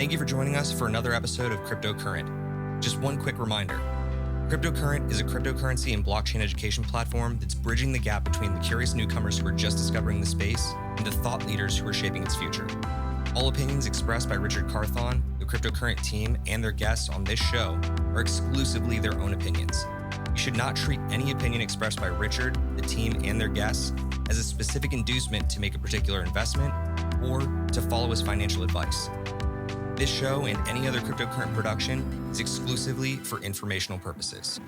Thank you for joining us for another episode of Cryptocurrent. Just one quick reminder. Cryptocurrent is a cryptocurrency and blockchain education platform that's bridging the gap between the curious newcomers who are just discovering the space and the thought leaders who are shaping its future. All opinions expressed by Richard Carthon, the Cryptocurrent team, and their guests on this show are exclusively their own opinions. You should not treat any opinion expressed by Richard, the team, and their guests as a specific inducement to make a particular investment or to follow as financial advice. This show and any other Cryptocurrent production is exclusively for informational purposes.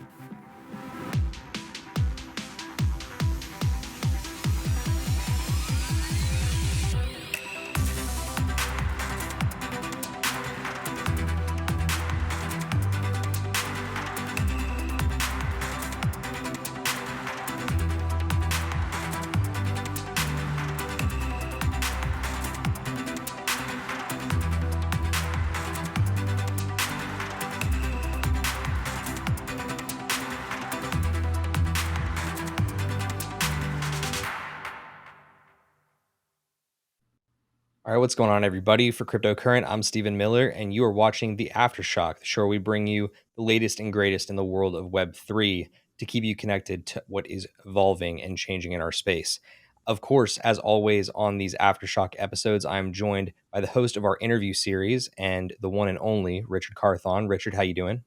All right, what's going on, everybody? For Cryptocurrent, I'm Stephen Miller, and you are watching the Aftershock, the show where we bring you the latest and greatest in the world of Web3 to keep you connected to what is evolving and changing in our space. Of course, as always on these Aftershock episodes, I'm joined by the host of our interview series and the one and only Richard Carthon. Richard, how you doing?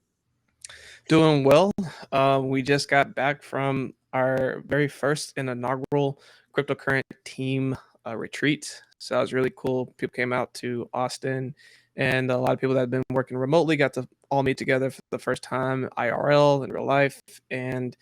Doing well. We just got back from our very first and inaugural Cryptocurrent team retreat. So that was really cool. People came out to Austin, and a lot of people that have been working remotely got to all meet together for the first time, IRL in real life. And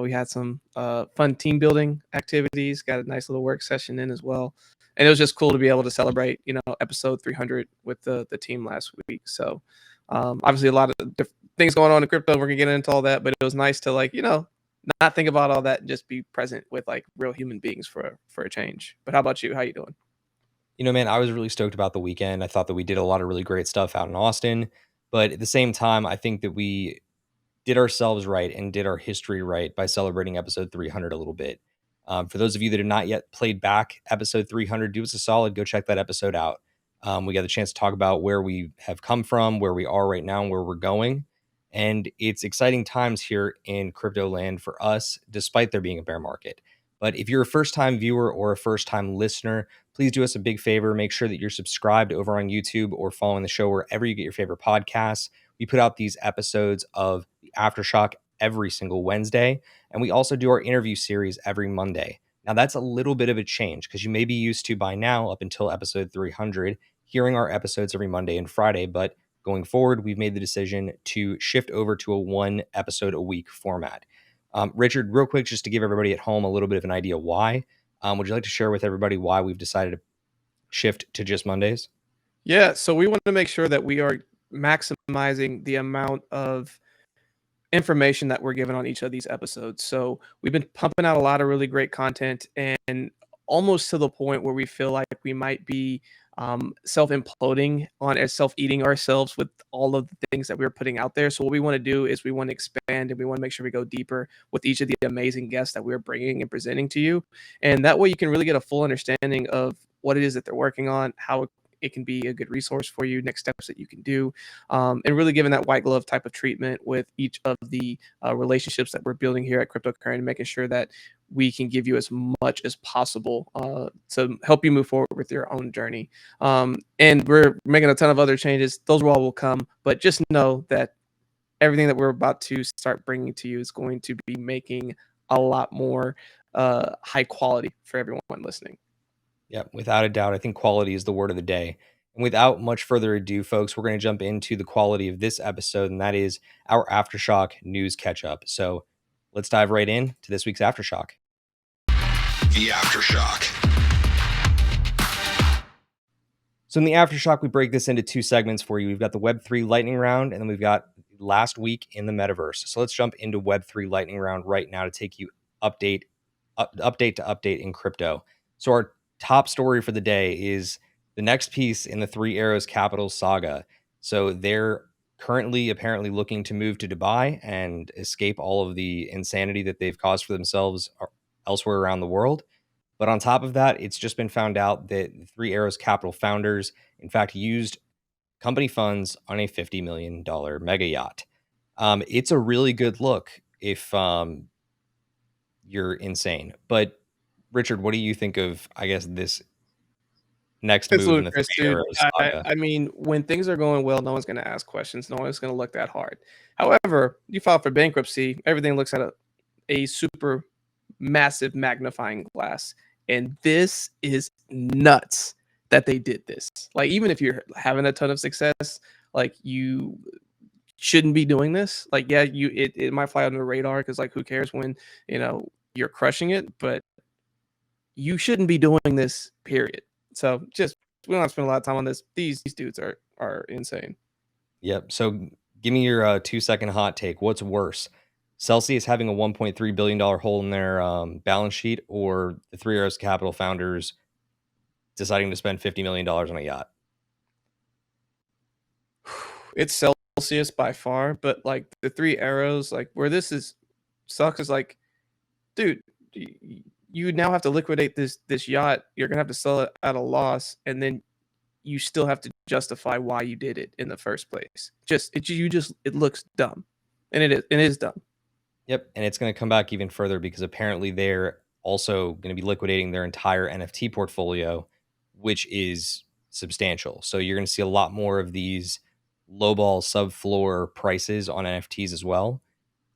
we had some fun team building activities, got a nice little work session in as well. And it was just cool to be able to celebrate, episode 300 with the team last week. So obviously a lot of things going on in crypto. We're gonna get into all that, but it was nice to not think about all that and just be present with like real human beings for a change. But how about you? How you doing? Man, I was really stoked about the weekend. I thought that we did a lot of really great stuff out in Austin, but at the same time, I think that we did ourselves right and did our history right by celebrating episode 300 a little bit. For those of you that have not yet played back episode 300, do us a solid, go check that episode out. We got the chance to talk about where we have come from, where we are right now, and where we're going. And it's exciting times here in crypto land for us, despite there being a bear market. But if you're a first-time viewer or a first-time listener, please do us a big favor. Make sure that you're subscribed over on YouTube or following the show wherever you get your favorite podcasts. We put out these episodes of the Aftershock every single Wednesday, and we also do our interview series every Monday. Now, that's a little bit of a change because you may be used to by now, up until episode 300, hearing our episodes every Monday and Friday, but going forward, we've made the decision to shift over to a one episode a week format. Richard, real quick, just to give everybody at home a little bit of an idea why, would you like to share with everybody why we've decided to shift to just Mondays? Yeah, so we want to make sure that we are maximizing the amount of information that we're given on each of these episodes. So we've been pumping out a lot of really great content, and almost to the point where we feel like we might be self-imploding on or self-eating ourselves with all of the things that we're putting out there. So what we want to do is we want to expand, and we want to make sure we go deeper with each of the amazing guests that we're bringing and presenting to you. And that way you can really get a full understanding of what it is that they're working on, how it can be a good resource for you, next steps that you can do, and really giving that white glove type of treatment with each of the relationships that we're building here at Cryptocurrent, and making sure that we can give you as much as possible to help you move forward with your own journey. And we're making a ton of other changes. Those all will come, but just know that everything that we're about to start bringing to you is going to be making a lot more high quality for everyone listening. Yeah, without a doubt. I think quality is the word of the day. And without much further ado, folks, we're going to jump into the quality of this episode, and that is our Aftershock news catch up. So let's dive right in to this week's Aftershock. The Aftershock. So in the Aftershock, we break this into two segments for you. We've got the Web3 lightning round, and then we've got last week in the metaverse. So let's jump into Web3 lightning round right now to take you update to update in crypto. So our top story for the day is the next piece in the Three Arrows Capital saga. So they're currently apparently looking to move to Dubai and escape all of the insanity that they've caused for themselves elsewhere around the world. But on top of that, it's just been found out that the Three Arrows Capital founders, in fact, used company funds on a $50 million mega yacht. It's a really good look if you're insane. But Richard, what do you think of, I guess, this next It's move in the ludicrous, Three dude. Arrows saga? I mean, when things are going well, no one's gonna ask questions. No one's gonna look that hard. However, you file for bankruptcy, everything looks at a super massive magnifying glass. And this is nuts that they did this. Like, even if you're having a ton of success, like you shouldn't be doing this. Like, yeah, it might fly under the radar because like who cares when you're crushing it, but you shouldn't be doing this, period. So just we don't have to spend a lot of time on this. These dudes are insane. Yep. So give me your 2 second hot take. What's worse? Celsius having a $1.3 billion hole in their balance sheet, or the Three Arrows Capital founders deciding to spend $50 million on a yacht? It's Celsius by far, but like the Three Arrows, like where this is sucks is like, dude, you now have to liquidate this yacht. You're gonna have to sell it at a loss, and then you still have to justify why you did it in the first place. It looks dumb, and it is dumb. Yep. And it's going to come back even further because apparently they're also going to be liquidating their entire NFT portfolio, which is substantial. So you're going to see a lot more of these lowball subfloor prices on NFTs as well,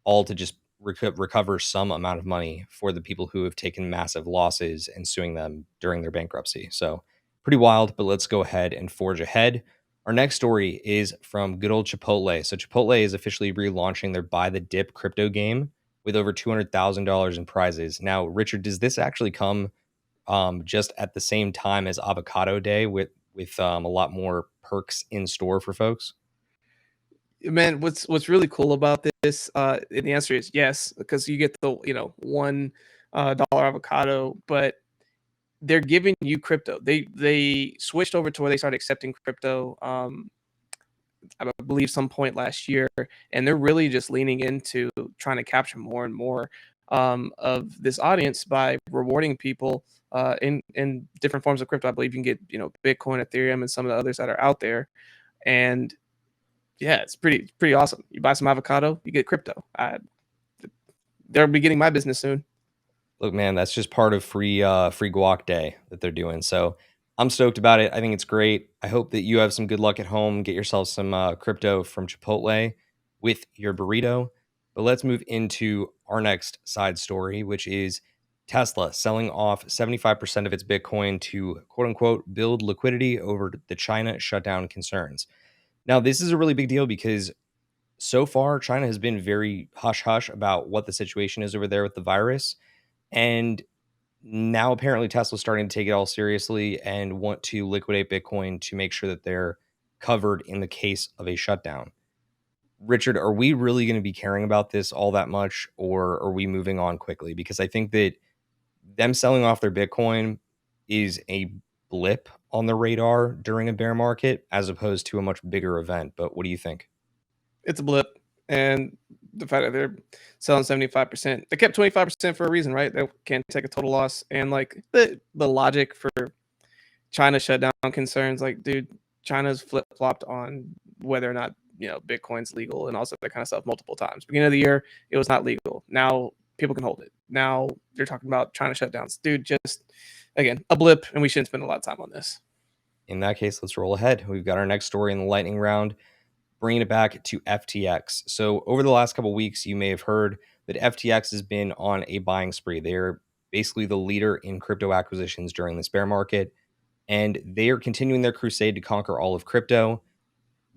all to just recover some amount of money for the people who have taken massive losses and suing them during their bankruptcy. So pretty wild, but let's go ahead and forge ahead. Our next story is from good old Chipotle. So Chipotle is officially relaunching their Buy the Dip crypto game with over $200,000 in prizes. Now, Richard, does this actually come just at the same time as Avocado Day with a lot more perks in store for folks? Man, what's really cool about this? And the answer is yes, because you get the $1 avocado, but they're giving you crypto. They switched over to where they started accepting crypto. I believe some point last year, and they're really just leaning into trying to capture more and more of this audience by rewarding people in different forms of crypto. I believe you can get Bitcoin, Ethereum, and some of the others that are out there, and yeah, it's pretty awesome. You buy some avocado, you get crypto. They'll be getting my business soon. Look, man, that's just part of free guac day that they're doing. So I'm stoked about it. I think it's great. I hope that you have some good luck at home. Get yourself some crypto from Chipotle with your burrito. But let's move into our next side story, which is Tesla selling off 75% of its Bitcoin to quote unquote build liquidity over the China shutdown concerns. Now, this is a really big deal because so far China has been very hush hush about what the situation is over there with the virus. And now apparently Tesla's starting to take it all seriously and want to liquidate Bitcoin to make sure that they're covered in the case of a shutdown. Richard, are we really going to be caring about this all that much, or are we moving on quickly? Because I think that them selling off their Bitcoin is a blip on the radar during a bear market as opposed to a much bigger event. But what do you think? It's a blip, and the fact that they're selling 75%, they kept 25% for a reason, right? They can't take a total loss, and like the logic for China shutdown concerns, like dude, China's flip flopped on whether or not Bitcoin's legal and also that kind of stuff multiple times. Beginning of the year, it was not legal. Now people can hold it. Now they're talking about China shutdowns. Dude, just again a blip, and we shouldn't spend a lot of time on this. In that case, let's roll ahead. We've got our next story in the lightning round, bringing it back to FTX. So over the last couple of weeks, you may have heard that FTX has been on a buying spree. They're basically the leader in crypto acquisitions during this bear market, and they are continuing their crusade to conquer all of crypto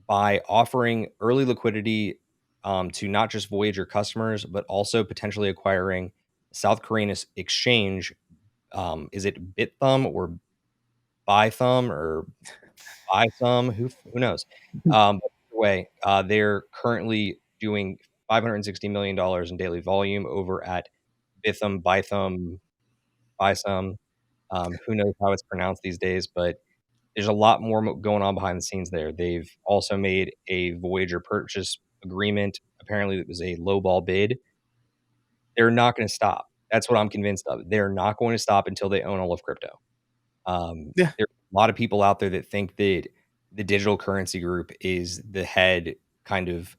by offering early liquidity to not just Voyager customers, but also potentially acquiring South Korean exchange. Is it BitThumb or BuyThumb or BuyThumb? Who knows? But either way, they're currently doing $560 million in daily volume over at BitThumb, BuyThumb, BuySum. Who knows how it's pronounced these days, but there's a lot more going on behind the scenes there. They've also made a Voyager purchase agreement. Apparently, it was a lowball bid. They're not going to stop. That's what I'm convinced of. They're not going to stop until they own all of crypto. Yeah, There's a lot of people out there that think that the digital currency group is the head kind of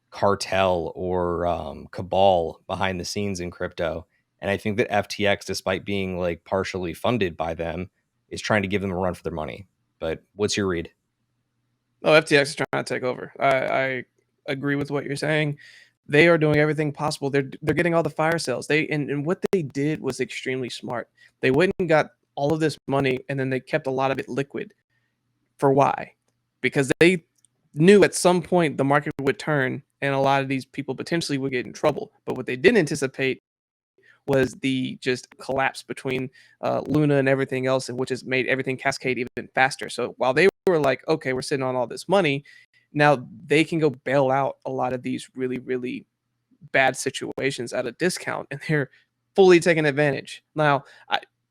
cartel or cabal behind the scenes in crypto. And I think that FTX, despite being like partially funded by them, is trying to give them a run for their money. But what's your read? Oh, FTX is trying to take over. I agree with what you're saying. They are doing everything possible. They're getting all the fire sales. And what they did was extremely smart. They went and got all of this money, and then they kept a lot of it liquid. For why? Because they knew at some point the market would turn, and a lot of these people potentially would get in trouble. But what they didn't anticipate was the just collapse between Luna and everything else, and which has made everything cascade even faster. So while they were like, okay, we're sitting on all this money, now they can go bail out a lot of these really, really bad situations at a discount, and they're fully taking advantage. Now,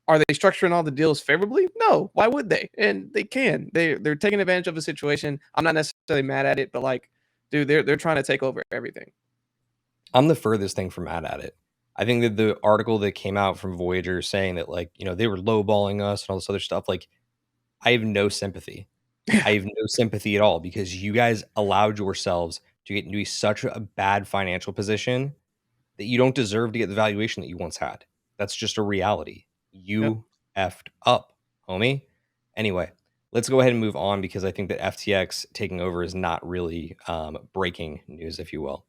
are they structuring all the deals favorably? No. Why would they? And they can. They're taking advantage of a situation. I'm not necessarily mad at it, but like, dude, they're trying to take over everything. I'm the furthest thing from mad at it. I think that the article that came out from Voyager saying that, like, they were lowballing us and all this other stuff, like, I have no sympathy. I have no sympathy at all because you guys allowed yourselves to get into such a bad financial position that you don't deserve to get the valuation that you once had. That's just a reality. Yep. You effed up, homie. Anyway, let's go ahead and move on because I think that FTX taking over is not really breaking news, if you will.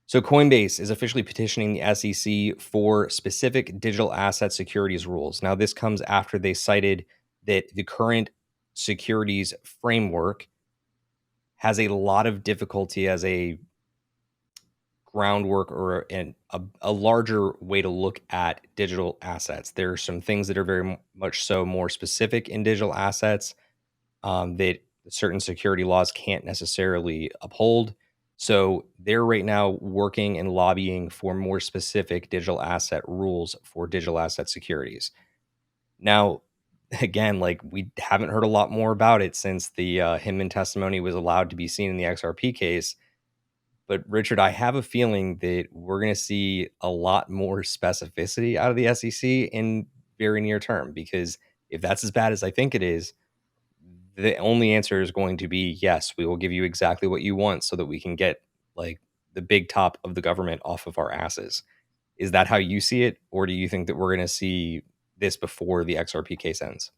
So Coinbase is officially petitioning the SEC for specific digital asset securities rules. Now, this comes after they cited that the current securities framework has a lot of difficulty as a groundwork or a larger way to look at digital assets. There are some things that are very much so more specific in digital assets that certain security laws can't necessarily uphold. So they're right now working and lobbying for more specific digital asset rules for digital asset securities. Now, again, like we haven't heard a lot more about it since the Hinman testimony was allowed to be seen in the XRP case. But Richard, I have a feeling that we're going to see a lot more specificity out of the SEC in very near term because if that's as bad as I think it is, the only answer is going to be yes, we will give you exactly what you want so that we can get like the big top of the government off of our asses. Is that how you see it? Or do you think that we're going to see this before the XRP case ends?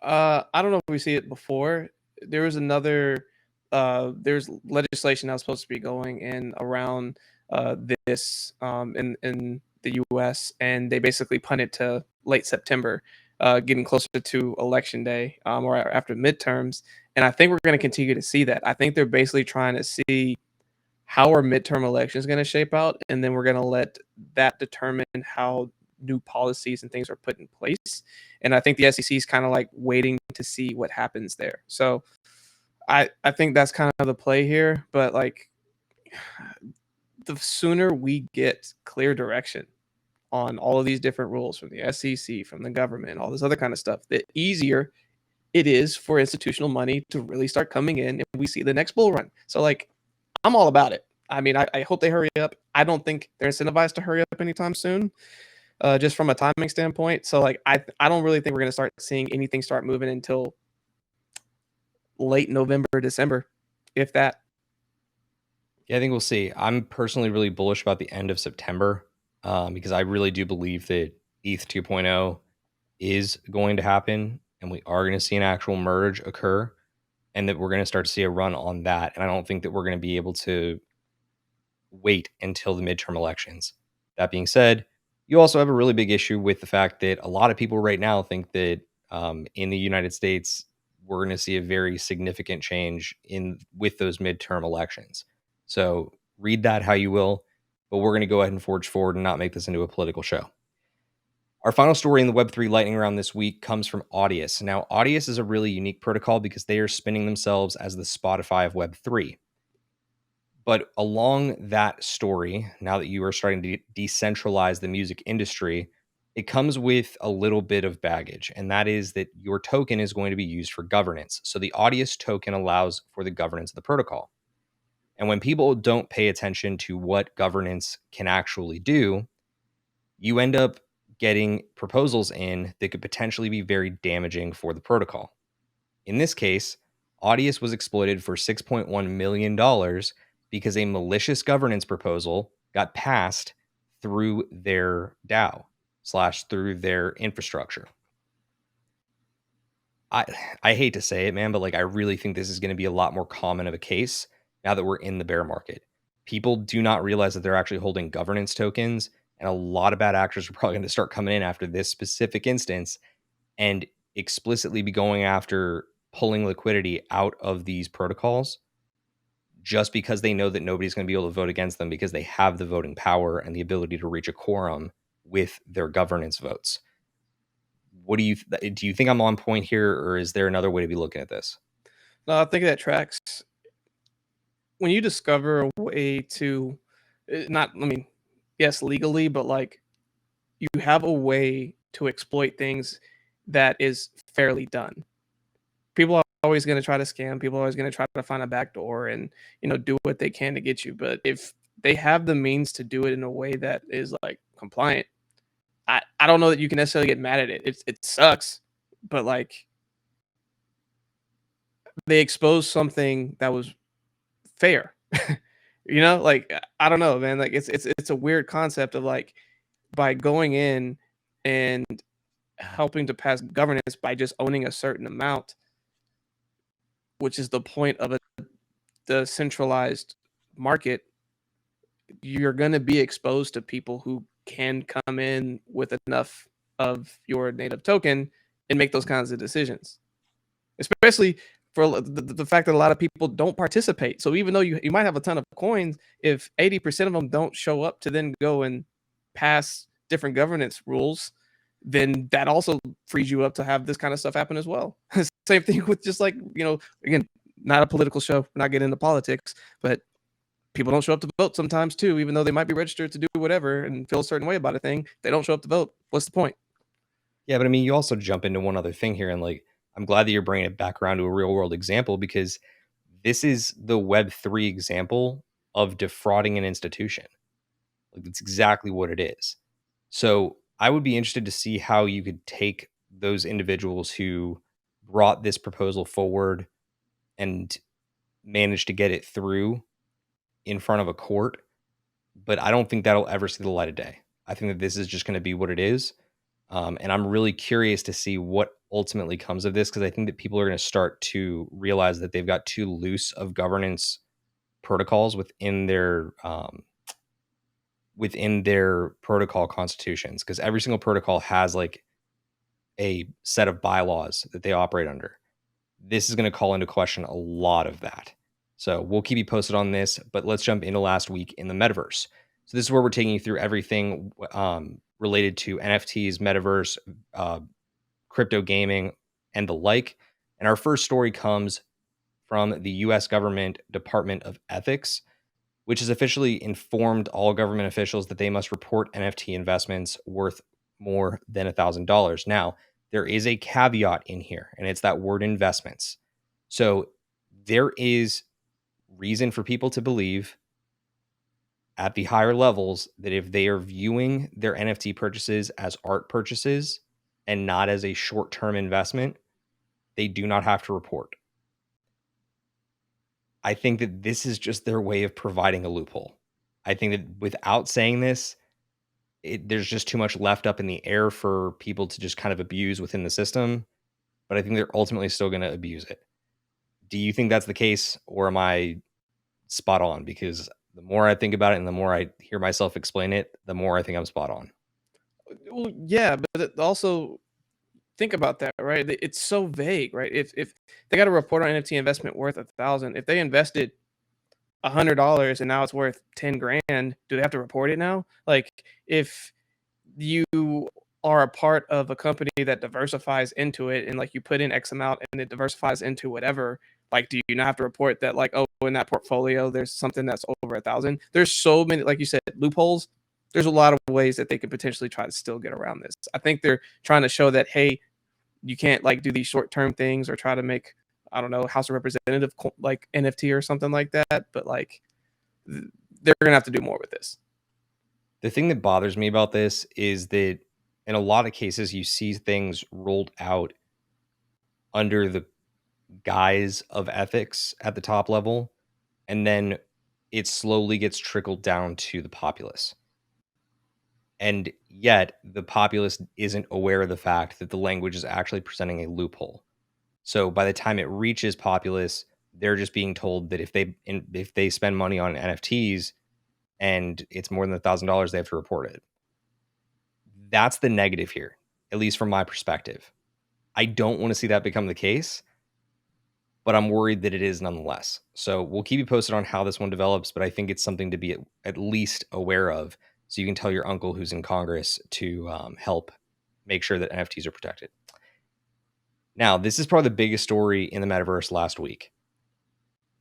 I don't know if we see it before. There was another. There's legislation that was supposed to be going in around this in the U.S. and they basically punted to late September, getting closer to election day or after midterms. And I think we're going to continue to see that. I think they're basically trying to see how our midterm election is going to shape out, and then we're going to let that determine how new policies and things are put in place. And I think the SEC is kind of like waiting to see what happens there. So I think that's kind of the play here. But like the sooner we get clear direction on all of these different rules from the SEC, from the government, all this other kind of stuff, the easier it is for institutional money to really start coming in and we see the next bull run. So like I'm all about it. I mean, I hope they hurry up. I don't think they're incentivized to hurry up anytime soon, just from a timing standpoint. So, like, I don't really think we're going to start seeing anything start moving until late November, December, if that. Yeah, I think we'll see. I'm personally really bullish about the end of September because I really do believe that ETH 2.0 is going to happen and we are going to see an actual merge occur and that we're going to start to see a run on that. And I don't think that we're going to be able to wait until the midterm elections. That being said, you also have a really big issue with the fact that a lot of people right now think that in the United States, we're going to see a very significant change in with those midterm elections. So read that how you will, but we're going to go ahead and forge forward and not make this into a political show. Our final story in the Web3 lightning round this week comes from Audius. Now, Audius is a really unique protocol because they are spinning themselves as the Spotify of Web3. But along that story, now that you are starting to decentralize the music industry, it comes with a little bit of baggage, and that is that your token is going to be used for governance. So the Audius token allows for the governance of the protocol. And when people don't pay attention to what governance can actually do, you end up getting proposals in that could potentially be very damaging for the protocol. In this case, Audius was exploited for $6.1 million because a malicious governance proposal got passed through their DAO / through their infrastructure. I hate to say it, man, but like I really think this is going to be a lot more common of a case now that we're in the bear market. People do not realize that they're actually holding governance tokens, and a lot of bad actors are probably going to start coming in after this specific instance and explicitly be going after pulling liquidity out of these protocols just because they know that nobody's going to be able to vote against them because they have the voting power and the ability to reach a quorum with their governance votes. What do you think I'm on point here, or is there another way to be looking at this? No, I think that tracks. When you discover a way to, not, I mean, yes, legally, but like you have a way to exploit things that is fairly done. People are always going to try to scam. People are always going to try to find a backdoor and do what they can to get you. But if they have the means to do it in a way that is like compliant, I don't know that you can necessarily get mad at it. It sucks, but like they exposed something that was fair. Like I don't know, man. Like it's a weird concept of like by going in and helping to pass governance by just owning a certain amount, which is the point of the centralized market, you're going to be exposed to people who can come in with enough of your native token and make those kinds of decisions, especially for the fact that a lot of people don't participate. So even though you might have a ton of coins, if 80% of them don't show up to then go and pass different governance rules, then that also frees you up to have this kind of stuff happen as well. Same thing with just like, again, not a political show, we're not getting into politics, but people don't show up to vote sometimes too, even though they might be registered to do whatever and feel a certain way about a thing. They don't show up to vote. What's the point? Yeah, but I mean, you also jump into one other thing here, and like, I'm glad that you're bringing it back around to a real world example because this is the Web3 example of defrauding an institution. Like, that's exactly what it is. So I would be interested to see how you could take those individuals who brought this proposal forward and managed to get it through in front of a court. But I don't think that'll ever see the light of day. I think that this is just going to be what it is. And I'm really curious to see what ultimately comes of this because I think that people are going to start to realize that they've got too loose of governance protocols within their protocol constitutions, because every single protocol has like a set of bylaws that they operate under. This is going to call into question a lot of that. So we'll keep you posted on this, but let's jump into last week in the metaverse. So this is where we're taking you through everything related to NFTs, metaverse, crypto gaming, and the like. And our first story comes from the US government Department of Ethics, which has officially informed all government officials that they must report NFT investments worth more than $1,000. Now, there is a caveat in here, and it's that word investments. So there is reason for people to believe at the higher levels that if they are viewing their NFT purchases as art purchases and not as a short-term investment, they do not have to report. I think that this is just their way of providing a loophole. I think that without saying this, there's just too much left up in the air for people to just kind of abuse within the system. But I think they're ultimately still going to abuse it. Do you think that's the case, or am I spot on? Because the more I think about it and the more I hear myself explain it, the more I think I'm spot on. Well, yeah, but also think about that, right? It's so vague, right? If they got a report on NFT investment worth 1,000, if they invested $100 and now it's worth 10 grand, do they have to report it now? Like if you are a part of a company that diversifies into it and like you put in X amount and it diversifies into whatever, like do you not have to report that like, oh, in that portfolio there's something that's over 1,000? There's so many, like you said, loopholes. There's a lot of ways that they could potentially try to still get around this. I think they're trying to show that, hey, you can't like do these short-term things or try to make, I don't know, House of Representative like NFT or something like that. But like they're gonna have to do more with this. The thing that bothers me about this is that in a lot of cases, you see things rolled out under guise of ethics at the top level, and then it slowly gets trickled down to the populace. And yet the populace isn't aware of the fact that the language is actually presenting a loophole. So by the time it reaches populace, they're just being told that if they spend money on NFTs and it's more than $1,000, they have to report it. That's the negative here, at least from my perspective. I don't want to see that become the case, but I'm worried that it is nonetheless. So we'll keep you posted on how this one develops, but I think it's something to be at least aware of, so you can tell your uncle who's in Congress to help make sure that NFTs are protected. Now, this is probably the biggest story in the metaverse last week.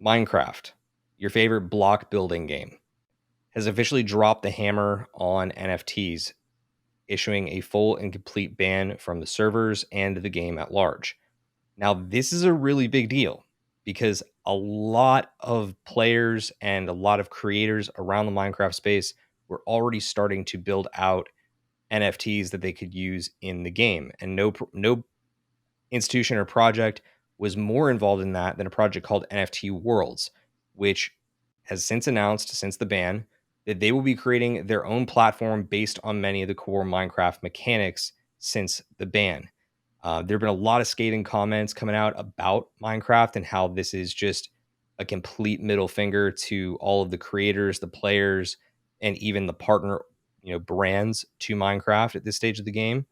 Minecraft, your favorite block building game, has officially dropped the hammer on NFTs, issuing a full and complete ban from the servers and the game at large. Now, this is a really big deal because a lot of players and a lot of creators around the Minecraft space were already starting to build out NFTs that they could use in the game. And no institution or project was more involved in that than a project called NFT Worlds, which has since announced, since the ban, that they will be creating their own platform based on many of the core Minecraft mechanics since the ban. There have been a lot of scathing comments coming out about Minecraft and how this is just a complete middle finger to all of the creators, the players, and even the partner, brands to Minecraft at this stage of the game.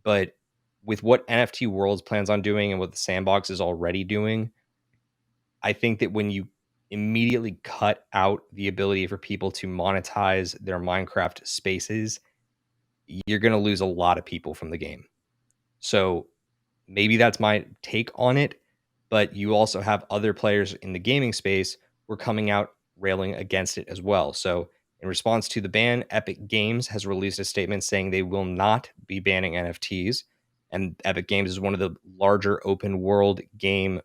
But with what NFT Worlds plans on doing and what the Sandbox is already doing, I think that when you immediately cut out the ability for people to monetize their Minecraft spaces, you're going to lose a lot of people from the game. So maybe that's my take on it, but you also have other players in the gaming space who are coming out railing against it as well. So in response to the ban, Epic Games has released a statement saying they will not be banning NFTs. And Epic Games is one of the larger open world game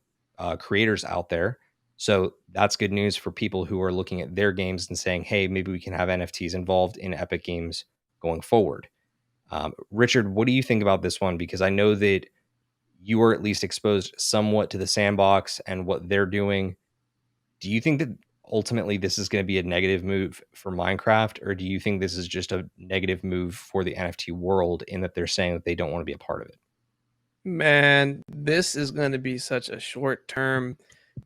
creators out there. So that's good news for people who are looking at their games and saying, hey, maybe we can have NFTs involved in Epic Games going forward. Richard, what do you think about this one? Because I know that you are at least exposed somewhat to the Sandbox and what they're doing. Do you think that ultimately this is going to be a negative move for Minecraft, or do you think this is just a negative move for the NFT world in that they're saying that they don't want to be a part of it? Man, this is going to be such a short-term,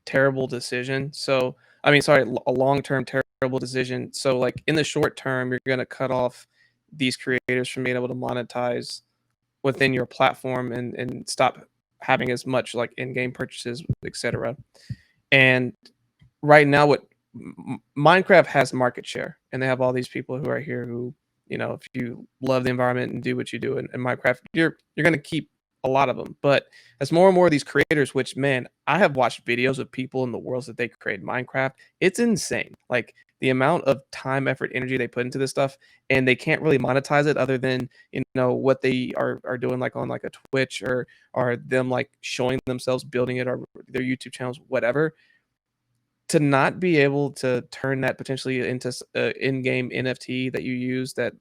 terrible decision. So, I mean, sorry, a long-term terrible decision. So, like in the short term, you're going to cut off these creators from being able to monetize within your platform and stop having as much like in-game purchases, etc. And right now, what Minecraft has market share, and they have all these people who are here who, if you love the environment and do what you do in Minecraft, you're going to keep a lot of them. But as more and more of these creators, which man, I have watched videos of people in the worlds that they create in Minecraft. It's insane. Like the amount of time, effort, energy they put into this stuff, and they can't really monetize it other than what they are doing like on like a Twitch or them like showing themselves building it or their YouTube channels, whatever. To not be able to turn that potentially into in-game NFT that you use that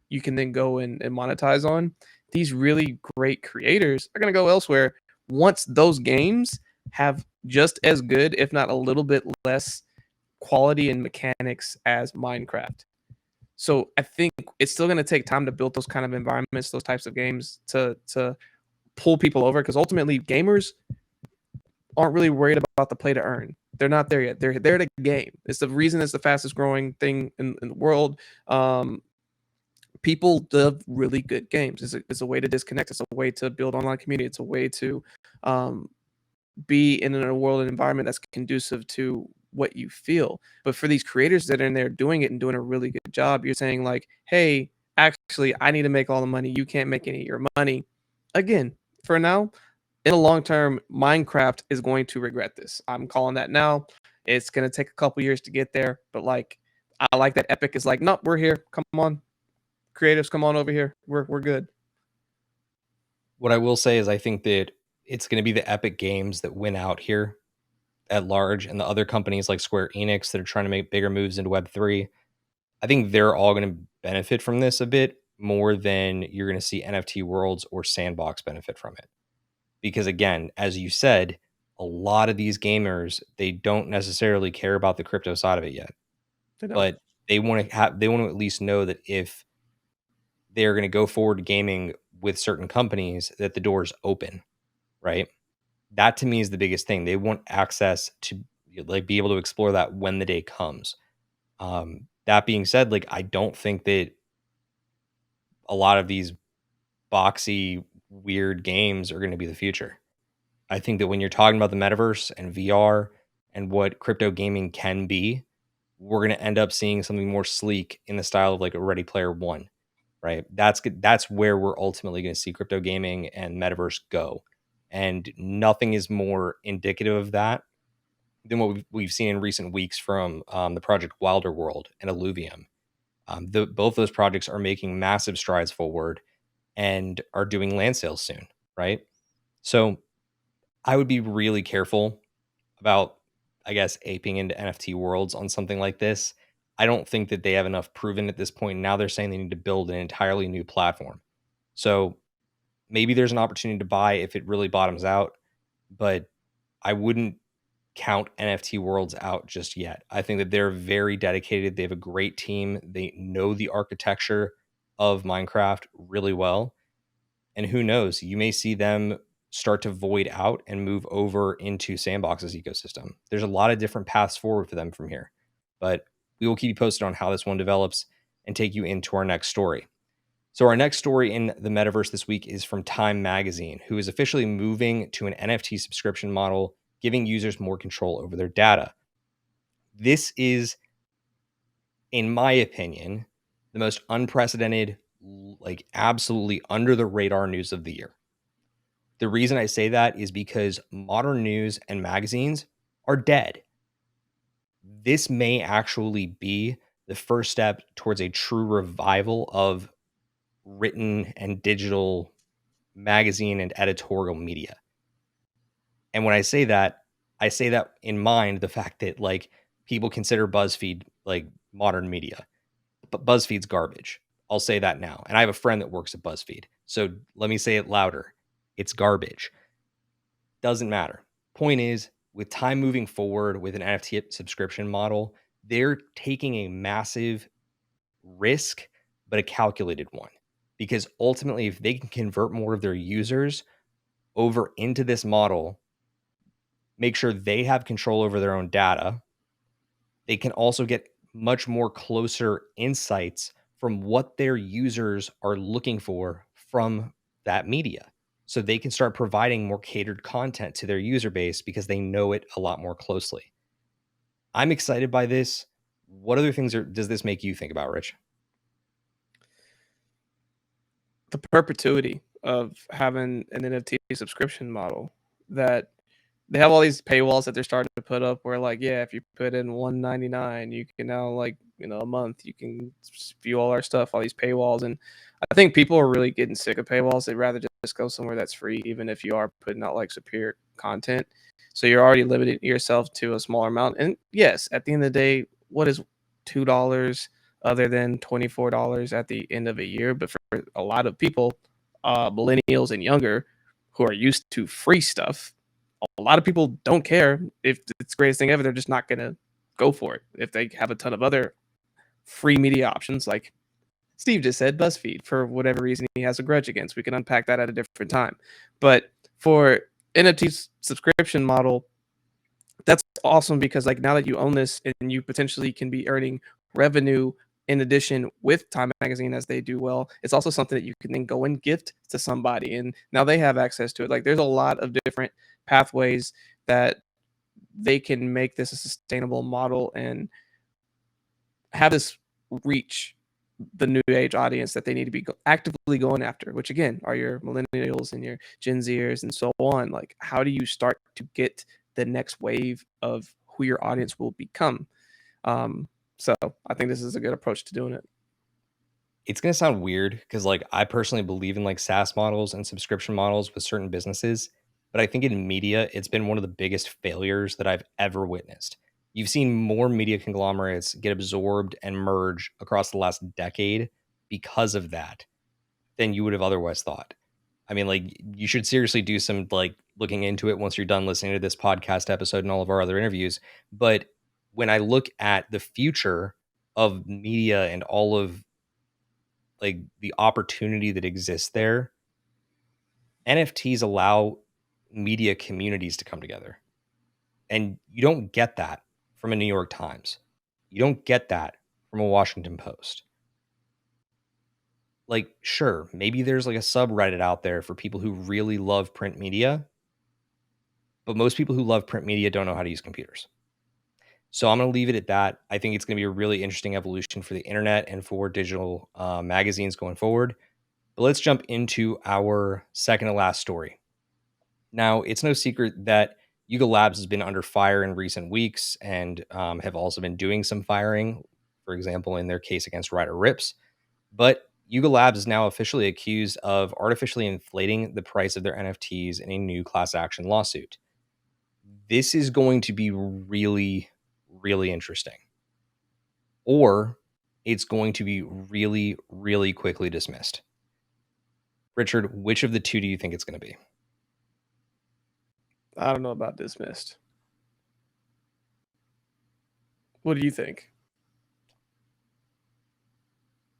you can then go and monetize on, these really great creators are going to go elsewhere once those games have just as good, if not a little bit less quality and mechanics as Minecraft. So I think it's still going to take time to build those kind of environments, those types of games to pull people over, because ultimately gamers aren't really worried about the play to earn. They're not there yet. They're there to game. It's the reason it's the fastest growing thing in the world. People love really good games. It's a way to disconnect. It's a way to build online community. It's a way to be in a world and environment that's conducive to what you feel. But for these creators that are in there doing it and doing a really good job, you're saying like, hey, actually, I need to make all the money. You can't make any of your money. Again, for now, in the long term, Minecraft is going to regret this. I'm calling that now. It's going to take a couple years to get there. But like, I like that Epic is like, nope, we're here. Come on. Creatives, come on over here. We're good. What I will say is I think that it's going to be the Epic Games that win out here at large, and the other companies like Square Enix that are trying to make bigger moves into Web3. I think they're all going to benefit from this a bit more than you're going to see NFT Worlds or Sandbox benefit from it. Because again, as you said, a lot of these gamers, they don't necessarily care about the crypto side of it yet, They don't. but they want to at least know that if they're going to go forward gaming with certain companies, that the door is open, right? That to me is the biggest thing. They want access to like be able to explore that when the day comes. That being said, like I don't think that a lot of these boxy, weird games are going to be the future. I think that when you're talking about the metaverse and VR and what crypto gaming can be, we're going to end up seeing something more sleek in the style of like a Ready Player One, right? That's where we're ultimately going to see crypto gaming and metaverse go, and nothing is more indicative of that than what we've seen in recent weeks from the project Wilder World and Illuvium. Both those projects are making massive strides forward and are doing land sales soon, right? So I would be really careful about, I guess, aping into NFT worlds on something like this. I don't think that they have enough proven at this point. Now they're saying they need to build an entirely new platform. So maybe there's an opportunity to buy if it really bottoms out, but I wouldn't count NFT worlds out just yet. I think that they're very dedicated. They have a great team. They know the architecture of Minecraft really well. And who knows, you may see them start to void out and move over into Sandbox's ecosystem. There's a lot of different paths forward for them from here, but we will keep you posted on how this one develops and take you into our next story. So our next story in the metaverse this week is from Time Magazine, who is officially moving to an NFT subscription model, giving users more control over their data. This is, in my opinion, the most unprecedented, like absolutely under the radar news of the year. The reason I say that is because modern news and magazines are dead. This may actually be the first step towards a true revival of written and digital magazine and editorial media. And when I say that in mind the fact that like people consider BuzzFeed like modern media, but BuzzFeed's garbage. I'll say that now. And I have a friend that works at BuzzFeed. So let me say it louder. It's garbage. Doesn't matter. Point is, with time moving forward with an NFT subscription model, they're taking a massive risk, but a calculated one. Because ultimately, if they can convert more of their users over into this model, make sure they have control over their own data, they can also get much more closer insights from what their users are looking for from that media. So they can start providing more catered content to their user base because they know it a lot more closely. I'm excited by this. What other things does this make you think about, Rich? The perpetuity of having an NFT subscription model, that they have all these paywalls that they're starting to put up where like, yeah, if you put in $1.99, you can now like, a month, you can view all our stuff, all these paywalls. And I think people are really getting sick of paywalls. They'd rather just go somewhere that's free, even if you are putting out like superior content. So you're already limiting yourself to a smaller amount. And yes, at the end of the day, what is $2 other than $24 at the end of a year? But for a lot of people, millennials and younger, who are used to free stuff, a lot of people don't care if it's the greatest thing ever. They're just not going to go for it. If they have a ton of other free media options, like Steve just said, BuzzFeed, for whatever reason he has a grudge against. We can unpack that at a different time. But for NFT subscription model, that's awesome because like now that you own this and you potentially can be earning revenue in addition with Time Magazine as they do well, it's also something that you can then go and gift to somebody and now they have access to it. Like there's a lot of different pathways that they can make this a sustainable model and have this reach the new age audience that they need to be actively going after, which again are your millennials and your Gen Zers and so on. Like, how do you start to get the next wave of who your audience will become? So I think this is a good approach to doing it. It's going to sound weird because like I personally believe in like SaaS models and subscription models with certain businesses, but I think in media, it's been one of the biggest failures that I've ever witnessed. You've seen more media conglomerates get absorbed and merge across the last decade because of that than you would have otherwise thought. I mean, like, you should seriously do some like looking into it once you're done listening to this podcast episode and all of our other interviews. But when I look at the future of media and all of like the opportunity that exists there, NFTs allow media communities to come together. And you don't get that from a New York Times. You don't get that from a Washington Post. Like, sure, maybe there's like a subreddit out there for people who really love print media, but most people who love print media don't know how to use computers. So I'm going to leave it at that. I think it's going to be a really interesting evolution for the internet and for digital magazines going forward. But let's jump into our second to last story. Now, it's no secret that Yuga Labs has been under fire in recent weeks and have also been doing some firing, for example, in their case against Ryder Rips. But Yuga Labs is now officially accused of artificially inflating the price of their NFTs in a new class action lawsuit. This is going to be really, really interesting. Or it's going to be really, really quickly dismissed. Richard, which of the two do you think it's going to be? I don't know about dismissed. What do you think?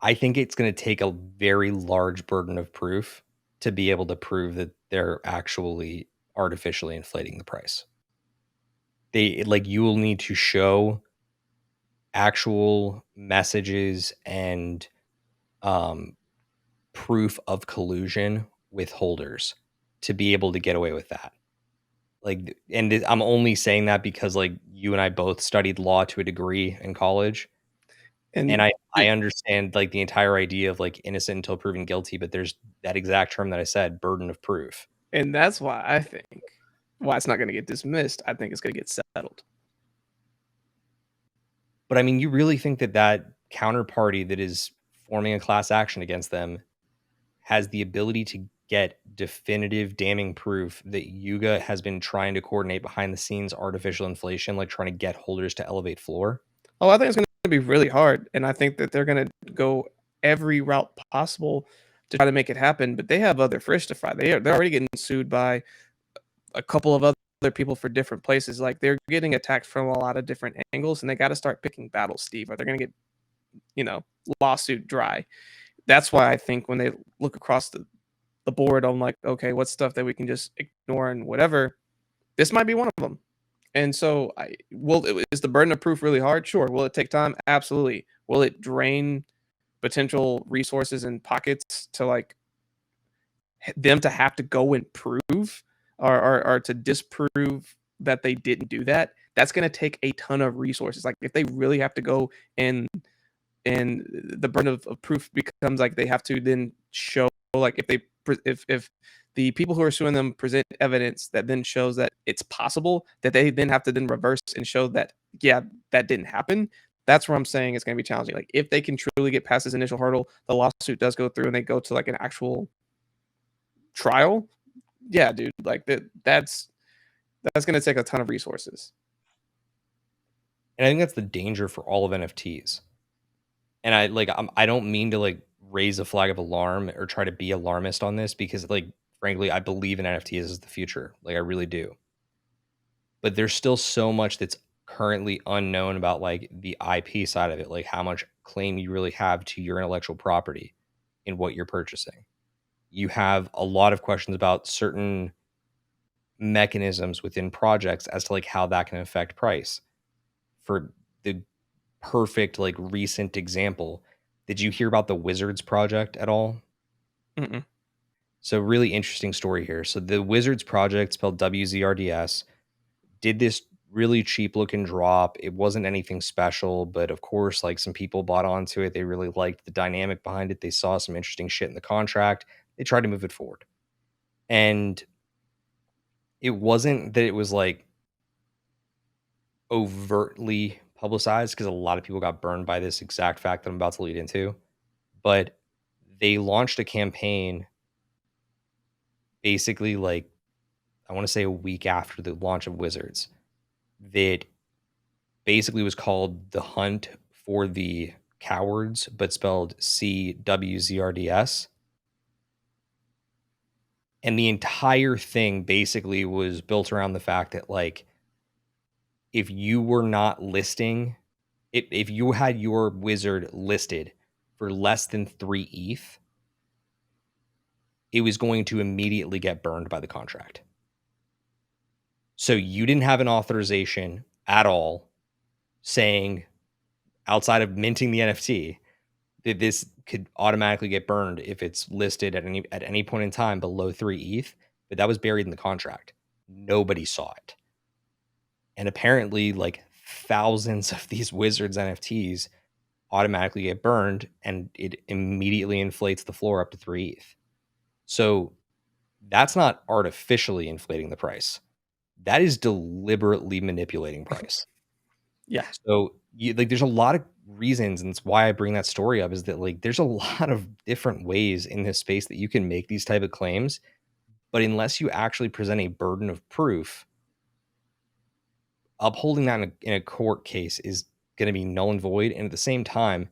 I think it's going to take a very large burden of proof to be able to prove that they're actually artificially inflating the price. You will need to show actual messages and proof of collusion with holders to be able to get away with that. I'm only saying that because like you and I both studied law to a degree in college. And I understand like the entire idea of like innocent until proven guilty, but there's that exact term that I said, burden of proof. And that's why I think why it's not going to get dismissed. I think it's going to get settled. But I mean, you really think that that counterparty that is forming a class action against them has the ability to get definitive damning proof that Yuga has been trying to coordinate behind the scenes artificial inflation, like trying to get holders to elevate floor? Oh, I think it's going to be really hard. And I think that they're going to go every route possible to try to make it happen. But they have other fish to fry. They're already getting sued by a couple of other people for different places. Like they're getting attacked from a lot of different angles, and they got to start picking battles, Steve, or they're going to get, lawsuit dry. That's why I think when they look across the board on like, okay, what's stuff that we can just ignore and whatever, this might be one of them. And so is the burden of proof really hard? Sure. Will it take time? Absolutely. Will it drain potential resources and pockets to like them to have to go and prove or to disprove that they didn't do that? That's going to take a ton of resources. Like if they really have to go and the burden of proof becomes like they have to then show like if the people who are suing them present evidence that then shows that it's possible, that they then have to then reverse and show that that didn't happen. That's where I'm saying it's going to be challenging. Like if they can truly get past this initial hurdle, the lawsuit does go through and they go to like an actual trial. Yeah, dude, like that's going to take a ton of resources. And I think that's the danger for all of NFTs. And I don't mean to like raise a flag of alarm or try to be alarmist on this because like frankly I believe in NFTs as the future. Like I really do. But there's still so much that's currently unknown about like the IP side of it, like how much claim you really have to your intellectual property in what you're purchasing. You have a lot of questions about certain mechanisms within projects as to like how that can affect price. For the perfect like recent example, did you hear about the Wizards project at all? Mm-mm. So really interesting story here. So the Wizards project, spelled WZRDS, did this really cheap looking drop. It wasn't anything special, but of course, like some people bought onto it. They really liked the dynamic behind it. They saw some interesting shit in the contract. They tried to move it forward. And it wasn't that it was like overtly publicized because a lot of people got burned by this exact fact that I'm about to lead into. But they launched a campaign basically like I want to say a week after the launch of Wizards that basically was called The Hunt for the Cowards, but spelled CWZRDS. And the entire thing basically was built around the fact that, like, if you were not listing, if you had your wizard listed for less than 3 ETH, it was going to immediately get burned by the contract. So you didn't have an authorization at all saying, outside of minting the NFT, that this could automatically get burned if it's listed at any point in time below 3 ETH, but that was buried in the contract. Nobody saw it. And apparently, like, thousands of these wizards NFTs automatically get burned, and it immediately inflates the floor up to 3 ETH. So that's not artificially inflating the price. That is deliberately manipulating price. Yeah. So there's a lot of reasons, and it's why I bring that story up, is that, like, there's a lot of different ways in this space that you can make these type of claims, but unless you actually present a burden of proof, upholding that in a court case is going to be null and void. And at the same time,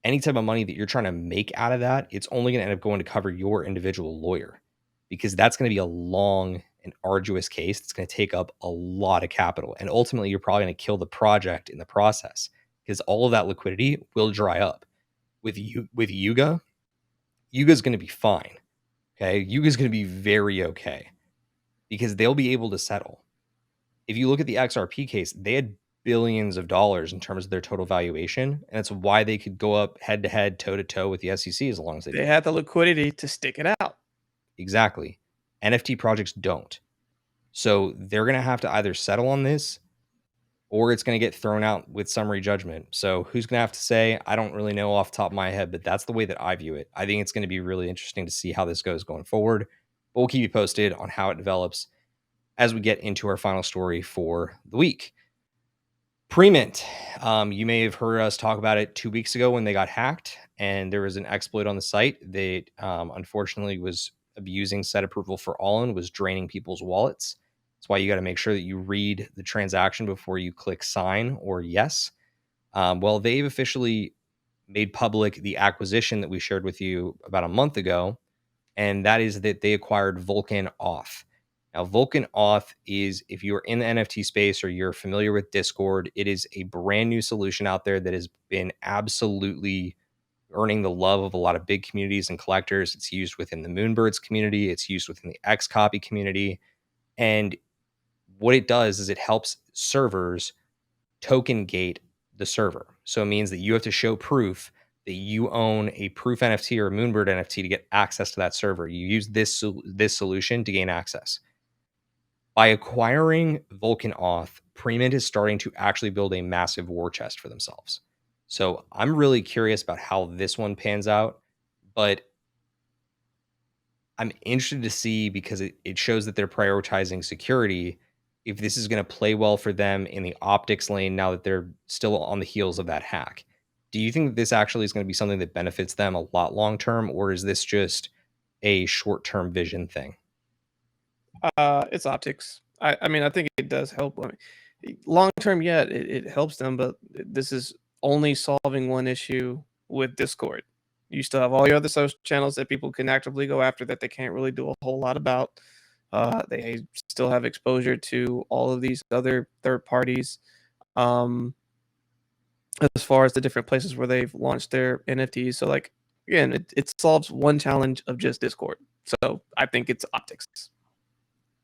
any type of money that you're trying to make out of that, it's only going to end up going to cover your individual lawyer, because that's going to be a long and arduous case. It's going to take up a lot of capital. And ultimately, you're probably going to kill the project in the process, because all of that liquidity will dry up. With Yuga, Yuga's going to be fine. Okay. Yuga's going to be very okay, because they'll be able to settle. If you look at the XRP case, they had billions of dollars in terms of their total valuation. And that's why they could go up head to head, toe to toe with the SEC as long as they They did. had the liquidity to stick it out. Exactly. NFT projects don't. So they're going to have to either settle on this, or it's going to get thrown out with summary judgment. So who's going to have to say? I don't really know off the top of my head, but that's the way that I view it. I think it's going to be really interesting to see how this goes going forward. But we'll keep you posted on how it develops as we get into our final story for the week. Premint. You may have heard us talk about it 2 weeks ago when they got hacked, and there was an exploit on the site that unfortunately was abusing set approval for all and was draining people's wallets. That's why you got to make sure that you read the transaction before you click sign or yes. Well, they've officially made public the acquisition that we shared with you about a month ago, and that is that they acquired Vulcan Auth. Now, Vulcan Auth is, if you're in the NFT space or you're familiar with Discord, it is a brand new solution out there that has been absolutely earning the love of a lot of big communities and collectors. It's used within the Moonbirds community, it's used within the Xcopy community. And what it does is it helps servers token gate the server. So it means that you have to show proof that you own a proof NFT or a Moonbird NFT to get access to that server. You use this solution to gain access. By acquiring Vulcan Auth, Premint is starting to actually build a massive war chest for themselves. So I'm really curious about how this one pans out, but I'm interested to see, because it shows that they're prioritizing security, if this is going to play well for them in the optics lane now that they're still on the heels of that hack. Do you think that this actually is going to be something that benefits them a lot long term, or is this just a short term vision thing? It's optics. I mean, I think it does help. I mean, long term, yeah, it helps them, but this is only solving one issue with Discord. You still have all your other social channels that people can actively go after that they can't really do a whole lot about. They still have exposure to all of these other third parties. Um, as far as the different places where they've launched their NFTs. So, like, again, it solves one challenge of just Discord. So I think it's optics.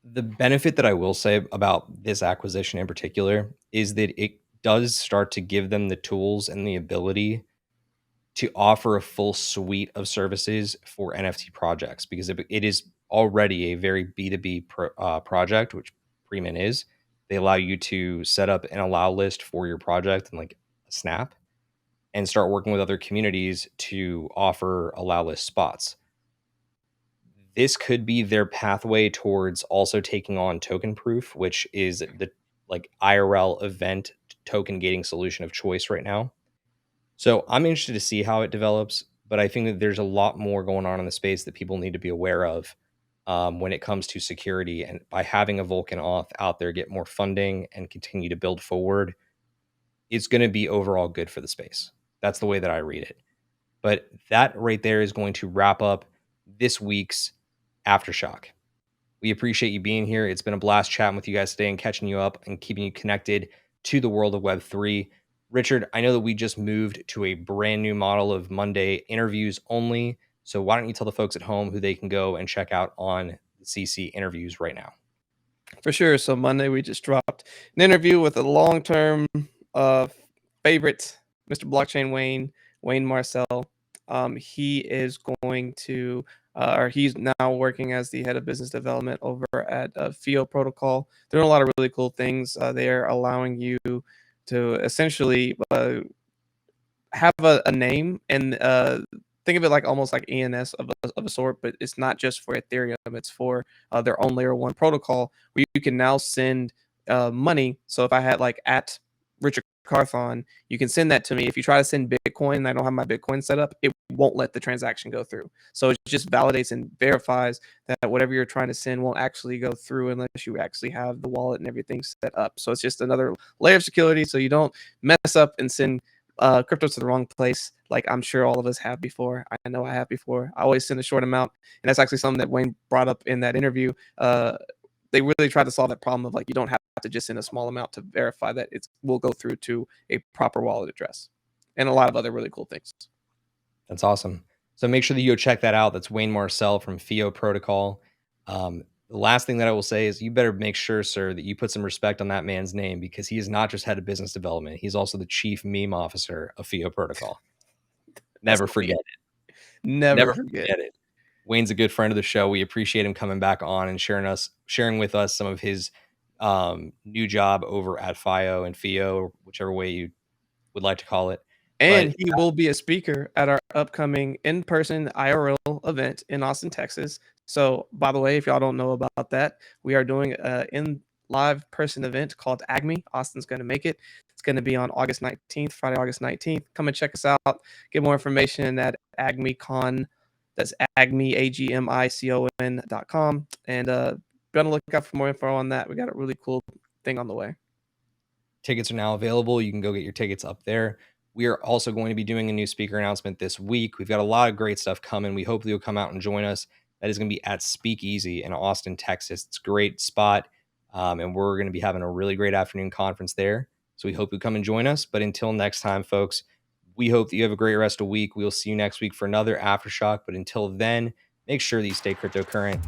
The benefit that I will say about this acquisition in particular is that it does start to give them the tools and the ability to offer a full suite of services for NFT projects, because it is already a very B2B project, which Premint is. They allow you to set up an allow list for your project and, like, a snap, and start working with other communities to offer allow list spots. This could be their pathway towards also taking on token proof, which is the, like, IRL event token gating solution of choice right now. So I'm interested to see how it develops, but I think that there's a lot more going on in the space that people need to be aware of when it comes to security. And by having a Vulcan Auth out there get more funding and continue to build forward, it's going to be overall good for the space. That's the way that I read it. But that right there is going to wrap up this week's Aftershock. We appreciate you being here. It's been a blast chatting with you guys today and catching you up and keeping you connected to the world of Web3. Richard, I know that we just moved to a brand new model of Monday interviews only. So why don't you tell the folks at home who they can go and check out on the CC interviews right now? For sure. So Monday we just dropped an interview with a long-term favorite, Mr. Blockchain Wayne Marcel. He is going to, or he's now working as the head of business development over at FIO Protocol. They're doing a lot of really cool things. They're allowing you to essentially have a name and think of it like almost like ENS of a sort, but it's not just for Ethereum. It's for their own layer one protocol where you can now send money. So if I had like at Richard Carthon, you can send that to me. If you try to send Bitcoin and I don't have my Bitcoin set up, it won't let the transaction go through. So it just validates and verifies that whatever you're trying to send won't actually go through unless you actually have the wallet and everything set up. So it's just another layer of security so you don't mess up and send crypto to the wrong place, like I'm sure all of us have before. I know I have before. I always send a short amount, and that's actually something that Wayne brought up in that interview. They really tried to solve that problem of like you don't have to just send a small amount to verify that it will go through to a proper wallet address, and a lot of other really cool things. That's awesome. So make sure that you go check that out. That's Wayne Marcel from FIO Protocol. The last thing that I will say is you better make sure, sir, that you put some respect on that man's name because he is not just head of business development. He's also the chief meme officer of FIO Protocol. Never forget it. Never forget it. Wayne's a good friend of the show. We appreciate him coming back on and sharing with us some of his new job over at FIO and FIO, whichever way you would like to call it. And he will be a speaker at our upcoming in-person IRL event in Austin, Texas. So, by the way, if y'all don't know about that, we are doing in live person event called AGME. Austin's going to make it. It's going to be on August 19th, Friday, August 19th. Come and check us out. Get more information at AGMECon. That's AGME, AGMICON.com. And be on the lookout for more info on that. We got a really cool thing on the way. Tickets are now available. You can go get your tickets up there. We are also going to be doing a new speaker announcement this week. We've got a lot of great stuff coming. We hope that you'll come out and join us. That is going to be at Speakeasy in Austin, Texas. It's a great spot, and we're going to be having a really great afternoon conference there. So we hope you come and join us. But until next time, folks, we hope that you have a great rest of the week. We'll see you next week for another Aftershock. But until then, make sure that you stay cryptocurrent